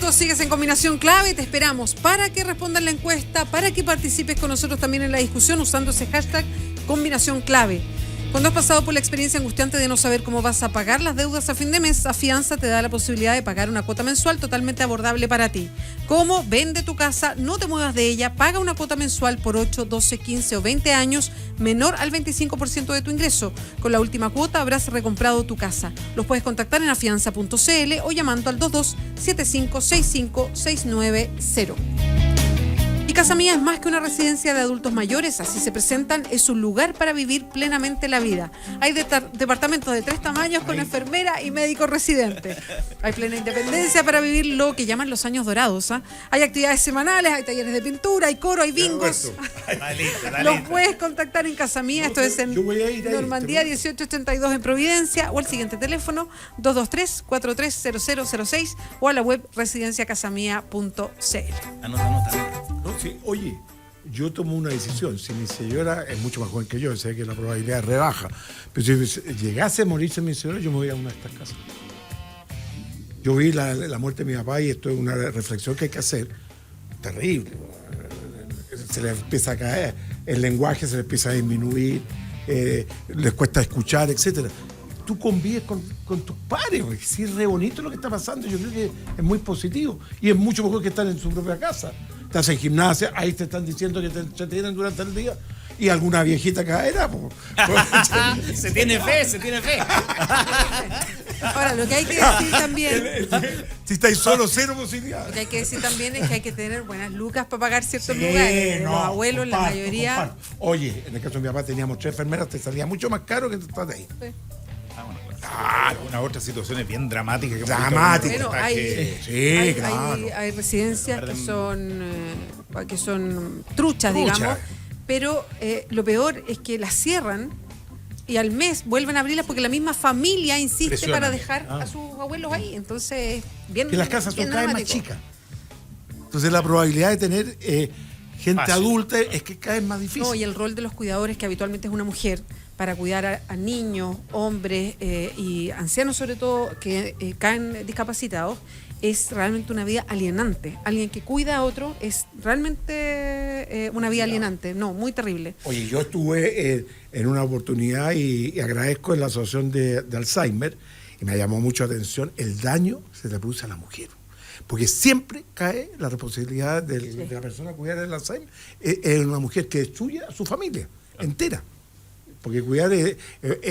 minutos sigues en Combinación Clave. Te esperamos para que respondas la encuesta, para que participes con nosotros también en la discusión usando ese hashtag Combinación Clave. Cuando has pasado por la experiencia angustiante de no saber cómo vas a pagar las deudas a fin de mes, Afianza te da la posibilidad de pagar una cuota mensual totalmente abordable para ti. ¿Cómo? Vende tu casa, no te muevas de ella, paga una cuota mensual por 8, 12, 15 o 20 años menor al 25% de tu ingreso. Con la última cuota habrás recomprado tu casa. Los puedes contactar en afianza.cl o llamando al 22-7565-690. Y Casa Mía es más que una residencia de adultos mayores, así se presentan, es un lugar para vivir plenamente la vida. Hay departamentos de 3 tamaños con enfermera y médico residente. Hay plena independencia para vivir lo que llaman los años dorados. Hay actividades semanales, hay talleres de pintura, hay coro, hay bingos. Los puedes contactar en Casa Mía, esto es en Normandía 1882 en Providencia, o al siguiente teléfono 223-430006 o a la web residenciacasamia.cl. Anota. Sí, oye, yo tomo una decisión. Si mi señora es mucho más joven que yo, sé que la probabilidad rebaja, pero si llegase a morirse mi señora, yo me voy a una de estas casas. Yo vi la muerte de mi papá y esto es una reflexión que hay que hacer. Terrible. Se les empieza a caer, el lenguaje se les empieza a disminuir, les cuesta escuchar, etcétera. Tú convives con tus pares, porque sí es re bonito lo que está pasando. Yo creo que es muy positivo y es mucho mejor que estar en su propia casa. Estás en gimnasia, ahí te están diciendo que te entretienen durante el día y alguna viejita caerá. Se tiene fe. Ahora, lo que hay que decir también... Si estáis solo, cero posibilidad. Lo que hay que decir también es que hay que tener buenas lucas para pagar ciertos lugares. Los abuelos, la mayoría... Comparto. Oye, en el caso de mi papá teníamos 3 enfermeras, te salía mucho más caro que estar de ahí. Sí. Algunas otras situaciones bien dramáticas. Bueno, claro. Hay residencias que son truchas, digamos, pero lo peor es que las cierran y al mes vuelven a abrirlas porque la misma familia insiste para dejar a sus abuelos ahí. Entonces, que las casas son cada vez más chicas. Entonces la probabilidad de tener gente adulta es que cada vez más difícil. No, y el rol de los cuidadores, que habitualmente es una mujer, para cuidar a niños, hombres y ancianos sobre todo, que caen discapacitados, es realmente una vida alienante. Alguien que cuida a otro es realmente una vida alienante. No, muy terrible. Oye, yo estuve en una oportunidad y agradezco en la asociación de Alzheimer y me llamó mucho la atención el daño que se le produce a la mujer. Porque siempre cae la responsabilidad de la persona a cuidar el Alzheimer en una mujer que destruye a su familia entera. Porque cuidar es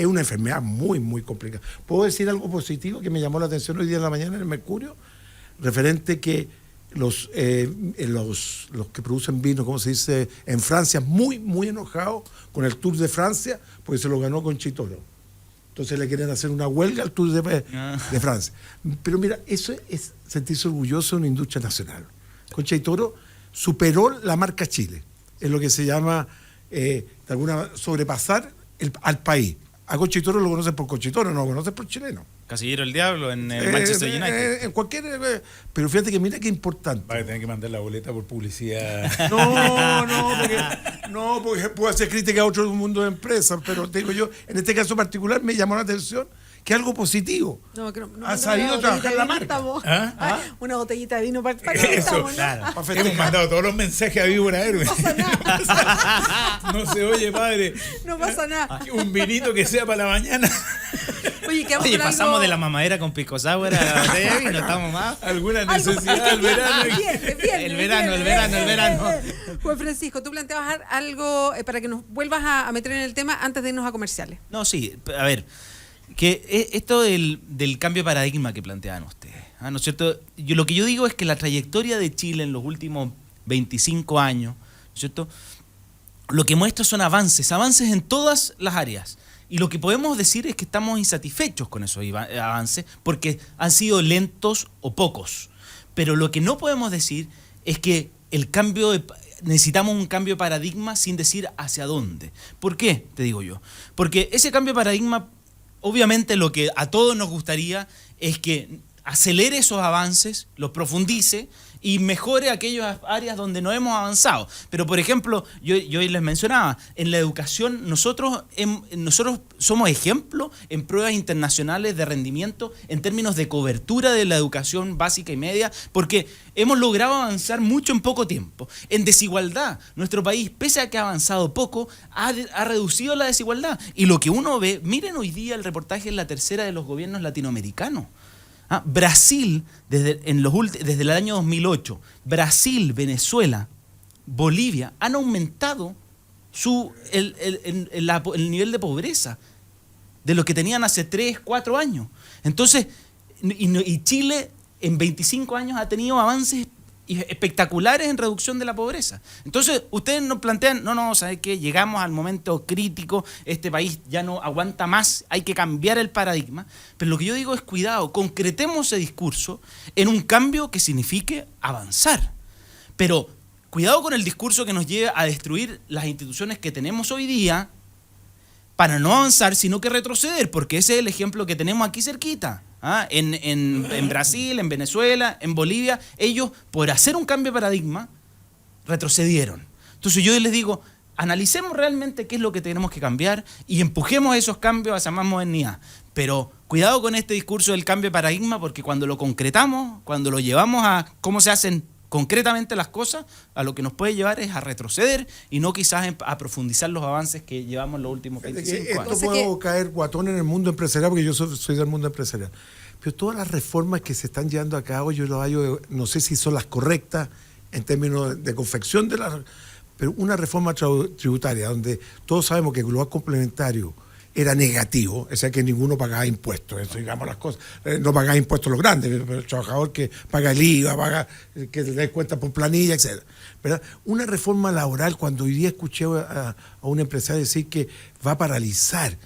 una enfermedad muy, muy complicada. ¿Puedo decir algo positivo que me llamó la atención hoy día en la mañana en el Mercurio? Referente que los que producen vino, como se dice, en Francia, muy, muy enojados con el Tour de Francia, porque se lo ganó Conchitoro. Entonces le quieren hacer una huelga al Tour de Francia. Pero mira, eso es sentirse orgulloso de una industria nacional. Conchitoro superó la marca Chile. Es lo que se llama, de alguna sobrepasar al país. A Conchitoro lo conocen por Conchitoro, no lo conocen por chileno. Casillero el Diablo en el Manchester United. En cualquier... pero fíjate que mira qué importante. Va a tener que mandar la boleta por publicidad. No, porque puedo hacer crítica a otro mundo de empresas, pero te digo yo, en este caso particular me llamó la atención que es algo positivo. Ha sabido trabajar la marca. Una botellita de vino para eso, claro. Hemos mandado todos los mensajes a Víbora Héroe. No pasa nada. No se oye, padre. No pasa nada. Un vinito que sea para la mañana. Oye, pasamos de la mamadera con pisco sour a la botella de vino, estamos más. Alguna necesidad del verano. El verano. Juan Francisco, tú planteabas algo para que nos vuelvas a meter en el tema antes de irnos a comerciales. No, sí, a ver, que esto del cambio de paradigma que planteaban ustedes, ¿no es cierto? Lo que yo digo es que la trayectoria de Chile en los últimos 25 años, ¿no es cierto?, lo que muestra son avances en todas las áreas. Y lo que podemos decir es que estamos insatisfechos con esos avances porque han sido lentos o pocos. Pero lo que no podemos decir es que necesitamos un cambio de paradigma sin decir hacia dónde. ¿Por qué? Te digo yo. Porque ese cambio de paradigma, obviamente lo que a todos nos gustaría es que acelere esos avances, los profundice y mejore aquellas áreas donde no hemos avanzado. Pero, por ejemplo, yo les mencionaba, en la educación nosotros somos ejemplo en pruebas internacionales de rendimiento en términos de cobertura de la educación básica y media, porque hemos logrado avanzar mucho en poco tiempo. En desigualdad, nuestro país, pese a que ha avanzado poco, ha reducido la desigualdad. Y lo que uno ve, miren hoy día el reportaje en La Tercera de los gobiernos latinoamericanos. Brasil, desde el año 2008, Brasil, Venezuela, Bolivia han aumentado el nivel de pobreza de lo que tenían hace 3, 4 años. Entonces, y Chile en 25 años ha tenido avances espectaculares en reducción de la pobreza. Entonces, ustedes nos plantean, no, ¿sabes qué? Llegamos al momento crítico, este país ya no aguanta más, hay que cambiar el paradigma. Pero lo que yo digo es, cuidado, concretemos ese discurso en un cambio que signifique avanzar. Pero cuidado con el discurso que nos lleve a destruir las instituciones que tenemos hoy día para no avanzar, sino que retroceder, porque ese es el ejemplo que tenemos aquí cerquita. En Brasil, en Venezuela, en Bolivia, ellos, por hacer un cambio de paradigma, retrocedieron. Entonces yo les digo, analicemos realmente qué es lo que tenemos que cambiar y empujemos esos cambios hacia más modernidad. Pero cuidado con este discurso del cambio de paradigma, porque cuando lo concretamos, cuando lo llevamos a cómo se hacen concretamente las cosas, a lo que nos puede llevar es a retroceder y no quizás a profundizar los avances que llevamos en los últimos 25 años. Esto puedo caer guatón en el mundo empresarial, porque yo soy del mundo empresarial. Pero todas las reformas que se están llevando a cabo, yo lo hallo, no sé si son las correctas en términos de confección de las... Pero una reforma tributaria donde todos sabemos que el global complementario era negativo, o sea que ninguno pagaba impuestos, eso digamos las cosas, no pagaba impuestos los grandes, el trabajador que paga el IVA, paga, que le da cuenta por planilla, etc. ¿Verdad? Una reforma laboral, cuando hoy día escuché a un empresario decir que va a paralizar,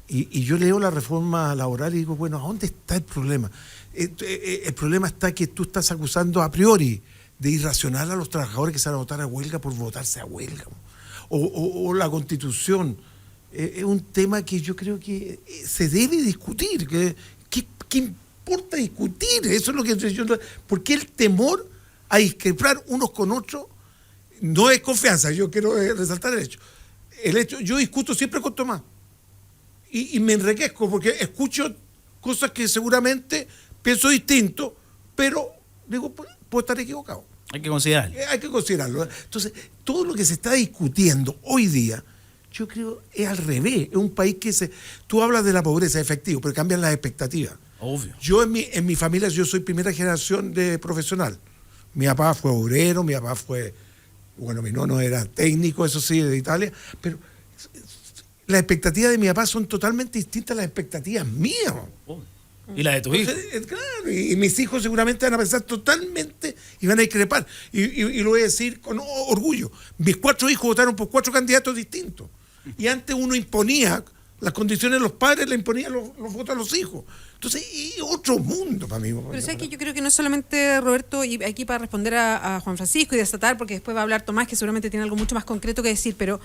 y yo leo la reforma laboral y digo, bueno, ¿a dónde está el problema? El problema está que tú estás acusando a priori de irracional a los trabajadores que se van a votar a huelga por votarse a huelga, o la Constitución. Es un tema que yo creo que se debe discutir. ¿Qué importa discutir? Eso es lo que yo... Porque el temor a discrepar unos con otros no es confianza. Yo quiero resaltar el hecho. Yo discuto siempre con Tomás. Y me enriquezco porque escucho cosas que seguramente pienso distinto, pero digo, puedo estar equivocado. Hay que considerarlo. Hay que considerarlo. Entonces, todo lo que se está discutiendo hoy día, yo creo es al revés. Es un país que tú hablas de la pobreza, efectivo, pero cambian las expectativas. Obvio. Yo en mi familia, yo soy primera generación de profesional. Mi papá fue obrero, mi papá fue, bueno, mi nono era técnico, eso sí, de Italia, pero las expectativas de mi papá son totalmente distintas a las expectativas mías. Y la de tu hijo. Claro, y mis hijos seguramente van a pensar totalmente y van a discrepar. Y lo voy a decir con orgullo. Mis 4 hijos votaron por 4 candidatos distintos. Y antes uno imponía las condiciones de los padres, le imponía los votos a los hijos. Entonces, y otro mundo para mí. Pero sabes que yo creo que no es solamente Roberto, y aquí para responder a Juan Francisco y desatar, porque después va a hablar Tomás, que seguramente tiene algo mucho más concreto que decir, pero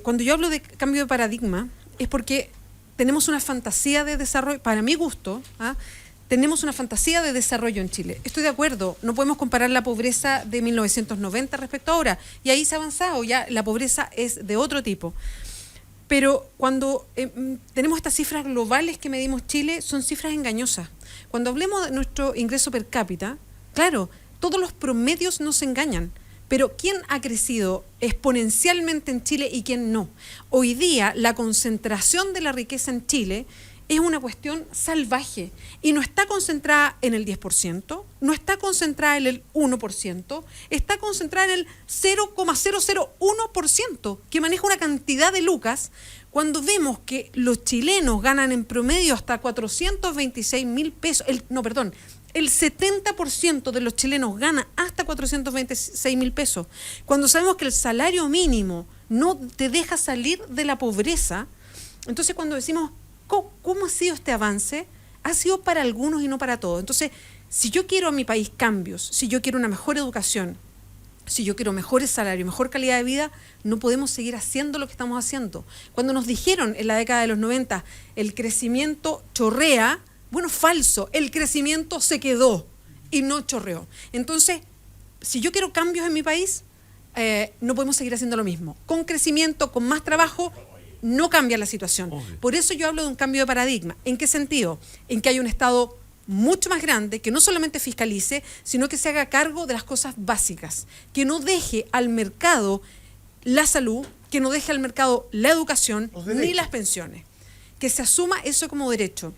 cuando yo hablo de cambio de paradigma, es porque tenemos una fantasía de desarrollo, para mi gusto, tenemos una fantasía de desarrollo en Chile. Estoy de acuerdo, no podemos comparar la pobreza de 1990 respecto a ahora, y ahí se ha avanzado, ya la pobreza es de otro tipo. Pero cuando tenemos estas cifras globales que medimos Chile, son cifras engañosas. Cuando hablemos de nuestro ingreso per cápita, claro, todos los promedios nos engañan. Pero ¿quién ha crecido exponencialmente en Chile y quién no? Hoy día la concentración de la riqueza en Chile es una cuestión salvaje y no está concentrada en el 10%, no está concentrada en el 1%, está concentrada en el 0,001%, que maneja una cantidad de lucas. Cuando vemos que los chilenos ganan en promedio hasta 426.000 pesos, el 70% de los chilenos gana hasta 426.000 pesos. Cuando sabemos que el salario mínimo no te deja salir de la pobreza, entonces cuando decimos, ¿cómo ha sido este avance? Ha sido para algunos y no para todos. Entonces, si yo quiero a mi país cambios, si yo quiero una mejor educación, si yo quiero mejores salarios, mejor calidad de vida, no podemos seguir haciendo lo que estamos haciendo. Cuando nos dijeron en la década de los 90, el crecimiento chorrea, bueno, falso, el crecimiento se quedó. y no chorreó. Entonces, si yo quiero cambios en mi país, no podemos seguir haciendo lo mismo. Con crecimiento, con más trabajo, no cambia la situación. Por eso yo hablo de un cambio de paradigma. ¿En qué sentido? En que hay un Estado mucho más grande, que no solamente fiscalice, sino que se haga cargo de las cosas básicas, que no deje al mercado la salud, que no deje al mercado la educación ni las pensiones, que se asuma eso como derecho.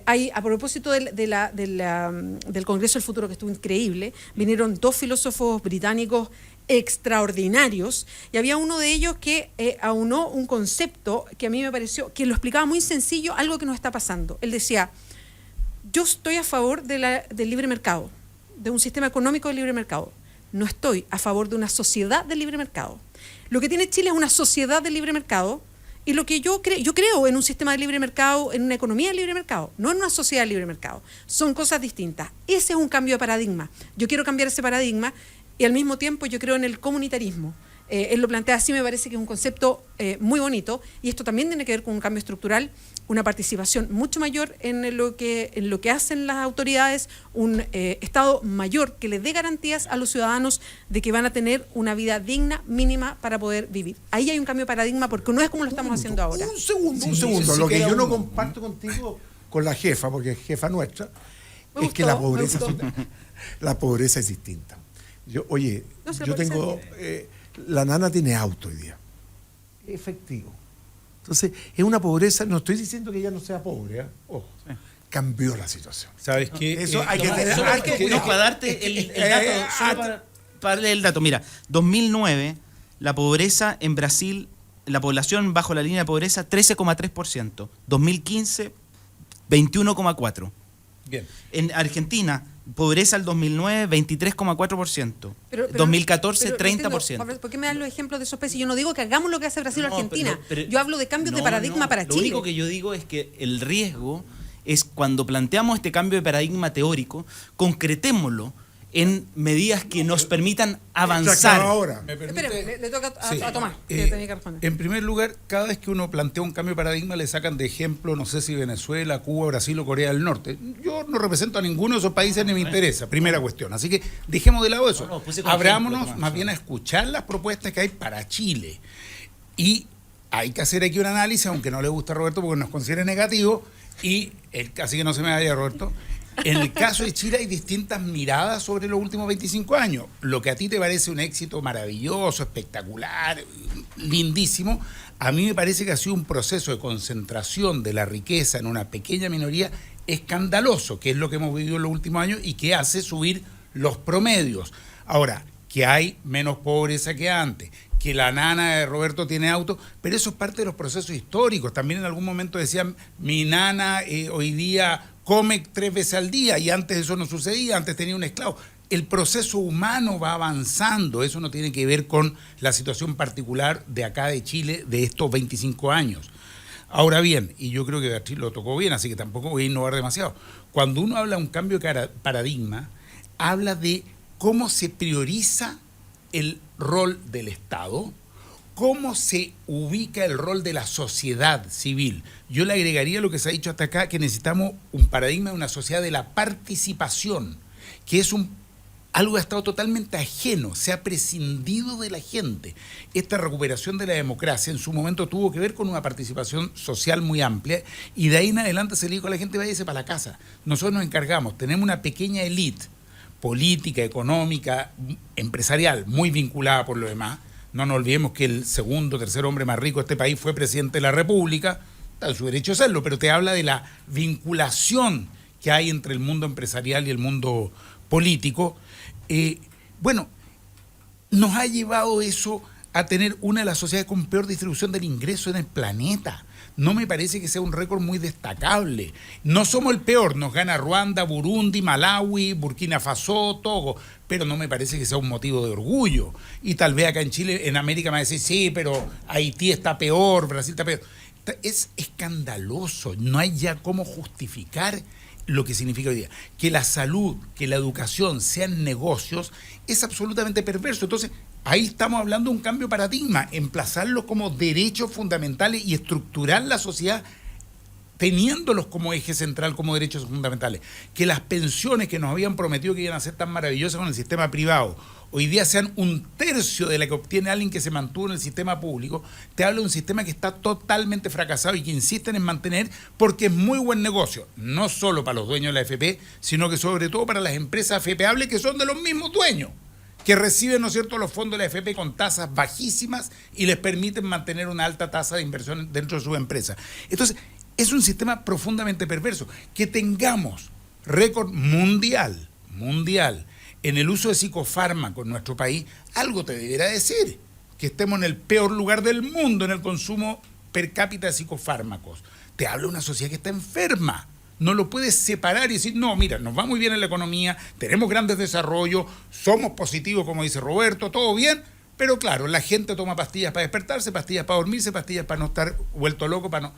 A propósito del Congreso del Futuro, que estuvo increíble, vinieron 2 filósofos británicos extraordinarios, y había uno de ellos que aunó un concepto que a mí me pareció, que lo explicaba muy sencillo, algo que nos está pasando. Él decía: yo estoy a favor del libre mercado, de un sistema económico de libre mercado. No estoy a favor de una sociedad de libre mercado. Lo que tiene Chile es una sociedad de libre mercado, y lo que yo creo en un sistema de libre mercado, en una economía de libre mercado, no en una sociedad de libre mercado. Son cosas distintas. Ese es un cambio de paradigma. Yo quiero cambiar ese paradigma, y al mismo tiempo yo creo en el comunitarismo. Él lo plantea así, me parece que es un concepto muy bonito, y esto también tiene que ver con un cambio estructural, una participación mucho mayor en lo que hacen las autoridades, un Estado mayor que les dé garantías a los ciudadanos de que van a tener una vida digna, mínima, para poder vivir. Ahí hay un cambio de paradigma, porque no es como lo estamos haciendo ahora. Un segundo. Lo que yo no comparto contigo, con la jefa, porque es jefa nuestra, es que la pobreza es distinta. Yo tengo... la nana tiene auto hoy día. Efectivo. Entonces, es una pobreza, no estoy diciendo que ella no sea pobre, ojo, cambió la situación. ¿Sabes qué? Eso hay que tener... para darte el dato, solo para darle el dato. Mira, 2009, la pobreza en Brasil, la población bajo la línea de pobreza, 13,3%. 2015, 21,4%. Bien. En Argentina, pobreza al 2009, 23,4%. 2014, 30%. ¿Por qué me dan los ejemplos de esos países? Yo no digo que hagamos lo que hace Brasil o Argentina. Yo hablo de cambios de paradigma para Chile. Lo único que yo digo es que el riesgo es, cuando planteamos este cambio de paradigma teórico, concretémoslo en medidas que nos permitan avanzar. Ahora. Espera, le toca a Tomás, que tenía que responder. En primer lugar, cada vez que uno plantea un cambio de paradigma le sacan de ejemplo, no sé si Venezuela, Cuba, Brasil o Corea del Norte. Yo no represento a ninguno de esos países ni me interesa, primera cuestión. Así que dejemos de lado eso. Abrámonos más bien a escuchar las propuestas que hay para Chile. Y hay que hacer aquí un análisis, aunque no le gusta a Roberto porque nos considera negativo, así que no se me vaya, Roberto. En el caso de Chile hay distintas miradas sobre los últimos 25 años. Lo que a ti te parece un éxito maravilloso, espectacular, lindísimo, a mí me parece que ha sido un proceso de concentración de la riqueza en una pequeña minoría escandaloso, que es lo que hemos vivido en los últimos años y que hace subir los promedios. Ahora, que hay menos pobreza que antes, que la nana de Roberto tiene auto, pero eso es parte de los procesos históricos. También en algún momento decían, mi nana hoy día come 3 veces al día, y antes eso no sucedía, antes tenía un esclavo. El proceso humano va avanzando, eso no tiene que ver con la situación particular de acá de Chile de estos 25 años. Ahora bien, y yo creo que Beatriz lo tocó bien, así que tampoco voy a innovar demasiado, cuando uno habla de un cambio de paradigma, habla de cómo se prioriza el rol del Estado, cómo se ubica el rol de la sociedad civil. Yo le agregaría lo que se ha dicho hasta acá, que necesitamos un paradigma de una sociedad de la participación, que es algo que ha estado totalmente ajeno, se ha prescindido de la gente. Esta recuperación de la democracia en su momento tuvo que ver con una participación social muy amplia, y de ahí en adelante se le dijo a la gente, váyase para la casa. Nosotros nos encargamos, tenemos una pequeña élite política, económica, empresarial, muy vinculada por lo demás. No nos olvidemos que el segundo, tercer hombre más rico de este país fue presidente de la República, está en su derecho a serlo, pero te habla de la vinculación que hay entre el mundo empresarial y el mundo político. Bueno, nos ha llevado eso a tener una de las sociedades con peor distribución del ingreso en el planeta. No me parece que sea un récord muy destacable. No somos el peor, nos gana Ruanda, Burundi, Malawi, Burkina Faso, Togo, pero no me parece que sea un motivo de orgullo. Y tal vez acá en Chile, en América me va a decir, sí, pero Haití está peor, Brasil está peor. Es escandaloso, no hay ya cómo justificar lo que significa hoy día. Que la salud, que la educación sean negocios, es absolutamente perverso. Entonces, ahí estamos hablando de un cambio de paradigma, emplazarlo como derechos fundamentales y estructurar la sociedad teniéndolos como eje central, como derechos fundamentales, que las pensiones que nos habían prometido que iban a ser tan maravillosas con el sistema privado, hoy día sean 1/3 de la que obtiene alguien que se mantuvo en el sistema público, te habla de un sistema que está totalmente fracasado y que insisten en mantener porque es muy buen negocio, no solo para los dueños de la AFP, sino que sobre todo para las empresas AFPables que son de los mismos dueños, que reciben, ¿no es cierto?, los fondos de la AFP con tasas bajísimas y les permiten mantener una alta tasa de inversión dentro de su empresa. Entonces, es un sistema profundamente perverso. Que tengamos récord mundial en el uso de psicofármacos en nuestro país, algo te deberá decir. Que estemos en el peor lugar del mundo en el consumo per cápita de psicofármacos. Te habla de una sociedad que está enferma. No lo puedes separar y decir, no, mira, nos va muy bien en la economía, tenemos grandes desarrollos, somos positivos, como dice Roberto, todo bien, pero claro, la gente toma pastillas para despertarse, pastillas para dormirse, pastillas para no estar vuelto loco, para no...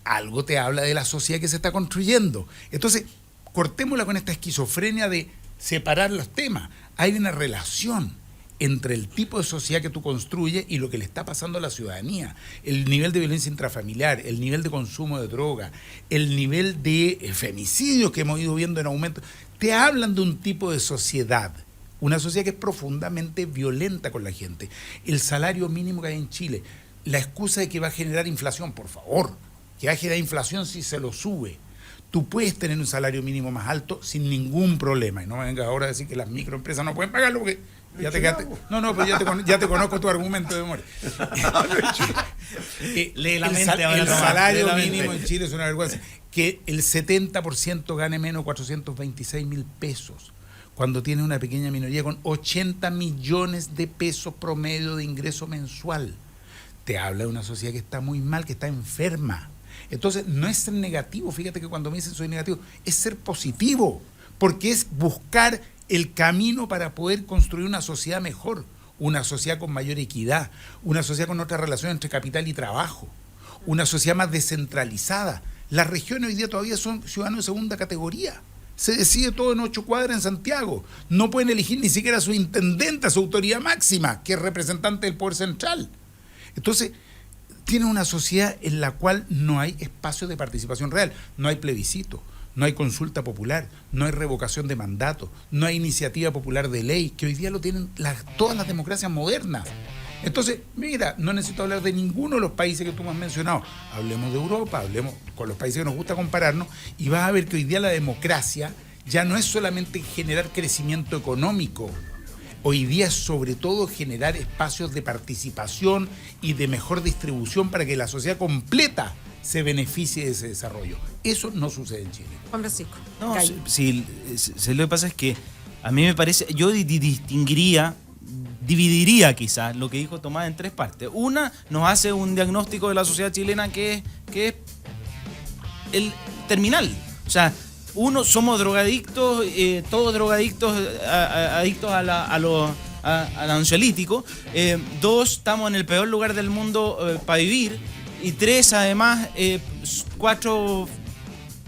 Algo te habla de la sociedad que se está construyendo. Entonces, cortémosla con esta esquizofrenia de separar los temas. Hay una relación entre el tipo de sociedad que tú construyes y lo que le está pasando a la ciudadanía. El nivel de violencia intrafamiliar, el nivel de consumo de droga, el nivel de femicidios que hemos ido viendo en aumento, te hablan de un tipo de sociedad. Una sociedad que es profundamente violenta con la gente. El salario mínimo que hay en Chile, la excusa de que va a generar inflación, por favor, que va a generar inflación si se lo sube. Tú puedes tener un salario mínimo más alto sin ningún problema. Y no me vengas ahora a decir que las microempresas no pueden pagarlo porque ya te quedaste. No, pues ya te conozco tu argumento de memoria. El salario mínimo en Chile es una vergüenza. Que el 70% gane menos 426.000 pesos. Cuando tiene una pequeña minoría con 80 millones de pesos promedio de ingreso mensual. Te habla de una sociedad que está muy mal, que está enferma. Entonces, no es ser negativo, fíjate que cuando me dicen soy negativo, es ser positivo, porque es buscar el camino para poder construir una sociedad mejor, una sociedad con mayor equidad, una sociedad con otra relación entre capital y trabajo, una sociedad más descentralizada. Las regiones hoy día todavía son ciudadanos de segunda categoría. Se decide todo en 8 cuadras en Santiago. No pueden elegir ni siquiera a su intendente, a su autoridad máxima, que es representante del poder central. Entonces, tiene una sociedad en la cual no hay espacio de participación real, no hay plebiscito, no hay consulta popular, no hay revocación de mandato, no hay iniciativa popular de ley, que hoy día lo tienen todas las democracias modernas. Entonces, mira, no necesito hablar de ninguno de los países que tú me has mencionado. Hablemos de Europa, hablemos con los países que nos gusta compararnos, y vas a ver que hoy día la democracia ya no es solamente generar crecimiento económico. Hoy día es sobre todo generar espacios de participación y de mejor distribución para que la sociedad completa se beneficie de ese desarrollo. Eso no sucede en Chile. Juan Francisco. No, sí, lo que pasa es que a mí me parece, yo dividiría quizás lo que dijo Tomás en 3 partes. Una, nos hace un diagnóstico de la sociedad chilena que es el terminal. O sea, uno, somos drogadictos, todos drogadictos, adictos al ansiolítico. 2, estamos en el peor lugar del mundo para vivir. Y 3, además, 4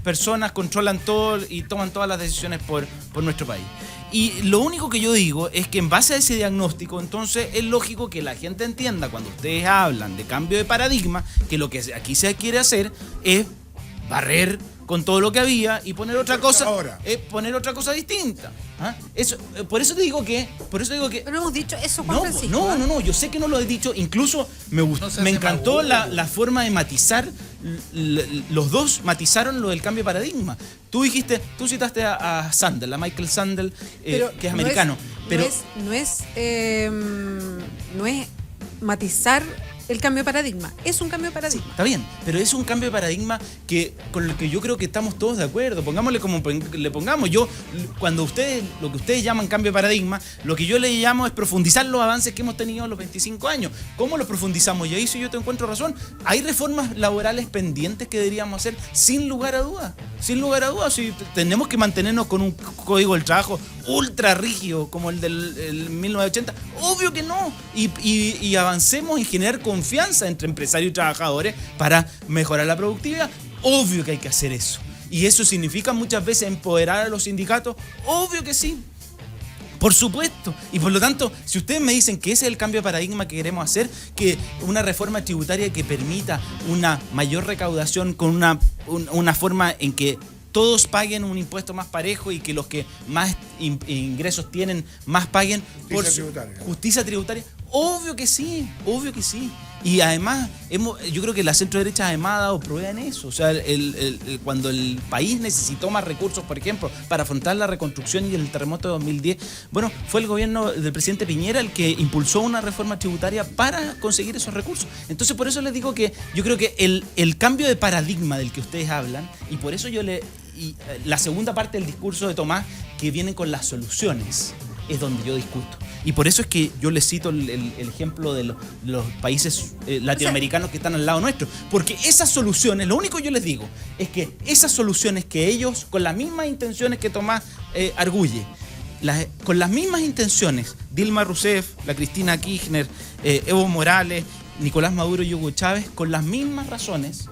personas controlan todo y toman todas las decisiones por nuestro país. Y lo único que yo digo es que en base a ese diagnóstico, entonces es lógico que la gente entienda cuando ustedes hablan de cambio de paradigma, que lo que aquí se quiere hacer es barrer con todo lo que había y poner otra cosa distinta. ¿Ah? Eso, por eso digo que no hemos dicho eso, Juan Francisco. No, yo sé que no lo he dicho. Incluso me encantó la forma de matizar. Los dos matizaron lo del cambio de paradigma. Tú citaste a Sandel, a Michael Sandel, que es americano. No es matizar el cambio de paradigma, es un cambio de paradigma. Sí, está bien, pero es un cambio de paradigma con el que yo creo que estamos todos de acuerdo. Pongámosle como le pongamos. Cuando lo que ustedes llaman cambio de paradigma, lo que yo le llamo es profundizar los avances que hemos tenido en los 25 años. ¿Cómo los profundizamos? Y ahí sí yo te encuentro razón. Hay reformas laborales pendientes que deberíamos hacer sin lugar a dudas. Sin lugar a dudas. Si tenemos que mantenernos con un código del trabajo ultra rígido como el del 1980, obvio que no. Y avancemos en generar confianza entre empresarios y trabajadores para mejorar la productividad. Obvio que hay que hacer eso. Y eso significa muchas veces empoderar a los sindicatos. Obvio que sí. Por supuesto. Y por lo tanto, si ustedes me dicen que ese es el cambio de paradigma que queremos hacer, que una reforma tributaria que permita una mayor recaudación con una forma en que todos paguen un impuesto más parejo y que los que más ingresos tienen más paguen por justicia tributaria. Obvio que sí, obvio que sí. Y además, yo creo que la centro derecha además ha dado prueba en eso. O sea, cuando el país necesitó más recursos, por ejemplo, para afrontar la reconstrucción y el terremoto de 2010, bueno, fue el gobierno del presidente Piñera el que impulsó una reforma tributaria para conseguir esos recursos. Entonces, por eso les digo que yo creo que el cambio de paradigma del que ustedes hablan, y por eso la segunda parte del discurso de Tomás, que vienen con las soluciones, es donde yo discuto. Y por eso es que yo les cito el ejemplo de los países latinoamericanos que están al lado nuestro. Porque esas soluciones, lo único que yo les digo, es que esas soluciones que ellos, con las mismas intenciones que Tomás arguye, con las mismas intenciones, Dilma Rousseff, la Cristina Kirchner, Evo Morales, Nicolás Maduro y Hugo Chávez, con las mismas razones,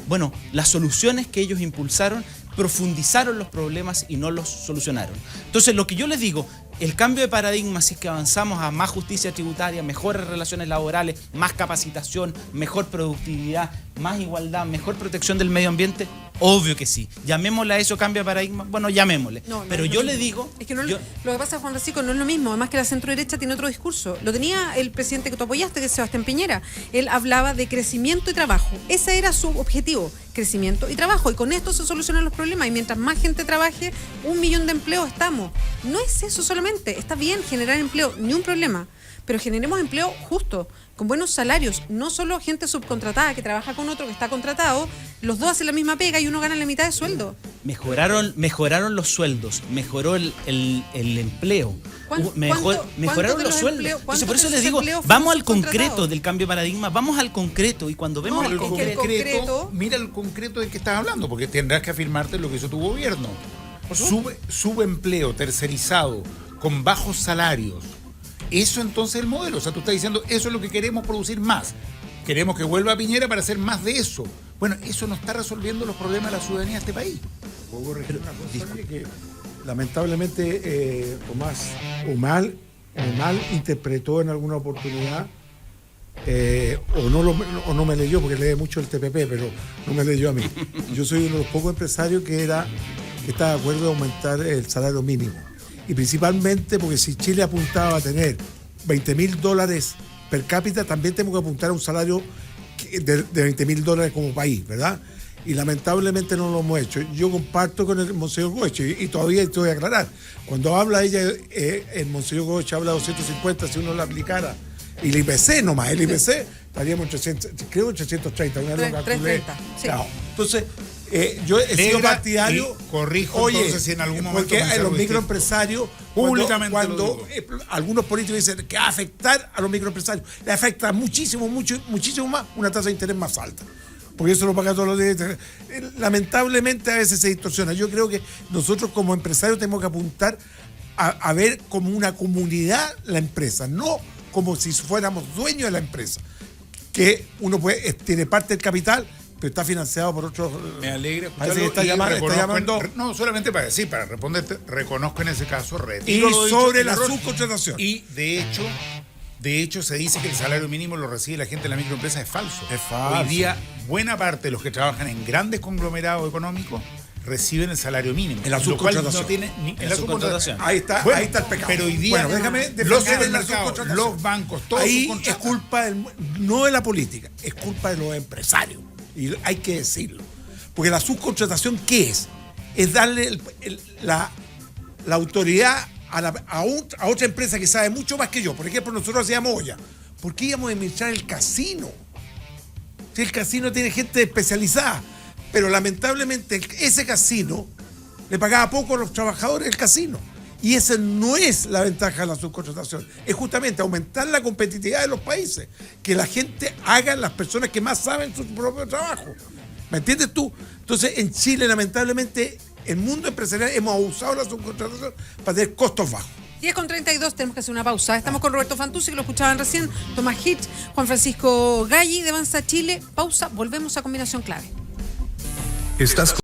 bueno, las soluciones que ellos impulsaron profundizaron los problemas y no los solucionaron. Entonces, lo que yo les digo, el cambio de paradigma, si es que avanzamos a más justicia tributaria, mejores relaciones laborales, más capacitación, mejor productividad, más igualdad, mejor protección del medio ambiente, obvio que sí. Llamémosle a eso cambio de paradigma, bueno, llamémosle. Pero yo le digo... Es que lo que pasa, Juan Francisco, no es lo mismo. Además que la centro derecha tiene otro discurso. Lo tenía el presidente que tú apoyaste, que es Sebastián Piñera. Él hablaba de crecimiento y trabajo. Ese era su objetivo, crecimiento y trabajo. Y con esto se solucionan los problemas. Y mientras más gente trabaje, 1 millón de empleos estamos. No es eso solamente. Está bien generar empleo, ni un problema. Pero generemos empleo justo, con buenos salarios, no solo gente subcontratada que trabaja con otro que está contratado, los dos hacen la misma pega y uno gana la mitad de sueldo. Mejoraron los sueldos, mejoró el empleo, mejoraron los sueldos. Entonces, por eso les digo, vamos al concreto del cambio de paradigma, vamos al concreto, y cuando vemos el concreto, mira el concreto de que estás hablando, porque tendrás que afirmarte lo que hizo tu gobierno. Subempleo tercerizado, con bajos salarios. Eso entonces es el modelo. O sea, tú estás diciendo, eso es lo que queremos, producir más. Queremos que vuelva Piñera para hacer más de eso. Bueno, eso no está resolviendo los problemas de la ciudadanía de este país. ¿Puedo corregir una cosa? Que lamentablemente Tomás o mal interpretó en alguna oportunidad o no me leyó, porque lee mucho el TPP, pero no me leyó a mí. Yo soy uno de los pocos empresarios que está de acuerdo en aumentar el salario mínimo. Y principalmente porque si Chile apuntaba a tener $20,000 per cápita, también tenemos que apuntar a un salario de $20,000 como país, ¿verdad? Y lamentablemente no lo hemos hecho. Yo comparto con el Monseñor Goeche, y todavía estoy a aclarar. Cuando habla ella, el Monseñor Goeche habla de 250 si uno lo aplicara. Y el IPC nomás, el IPC estaríamos en 330, una vez lo calculé. 330, sí. Claro. Entonces, yo he sido partidario. Corrijo, entonces, si en algún momento. Porque los microempresarios, públicamente, cuando algunos políticos dicen que va a afectar a los microempresarios, le afecta muchísimo más una tasa de interés más alta. Porque eso lo paga todos los días. Lamentablemente a veces se distorsiona. Yo creo que nosotros como empresarios tenemos que apuntar a ver como una comunidad la empresa, no como si fuéramos dueños de la empresa. Que uno tiene parte del capital, pero está financiado por otros. Me alegra escucharlo. Está llamando. No, solamente para responderte, reconozco en ese caso, retiro y sobre la subcontratación. Y de hecho se dice que el salario mínimo lo recibe la gente de la microempresa. Es falso. Hoy día, buena parte de los que trabajan en grandes conglomerados económicos reciben el salario mínimo. En la subcontratación. No tiene en la subcontratación. Ahí está el pecado. Pero hoy día, los supermercados, los bancos, todos. Ahí es culpa no de la política, es culpa de los empresarios. Y hay que decirlo. Porque la subcontratación, ¿qué es? Es darle la autoridad a otra empresa que sabe mucho más que yo. Por ejemplo, nosotros hacíamos olla. ¿Por qué íbamos a administrar el casino? Si el casino tiene gente especializada. Pero lamentablemente ese casino le pagaba poco a los trabajadores del casino. Y esa no es la ventaja de la subcontratación. Es justamente aumentar la competitividad de los países. Que la gente haga, las personas que más saben su propio trabajo. ¿Me entiendes tú? Entonces, en Chile, lamentablemente, el mundo empresarial hemos abusado de la subcontratación para tener costos bajos. 10:32, tenemos que hacer una pausa. Estamos con Roberto Fantuzzi, que lo escuchaban recién, Tomás Hitch, Juan Francisco Galli de Avanza Chile. Pausa, volvemos a Combinación Clave. Estás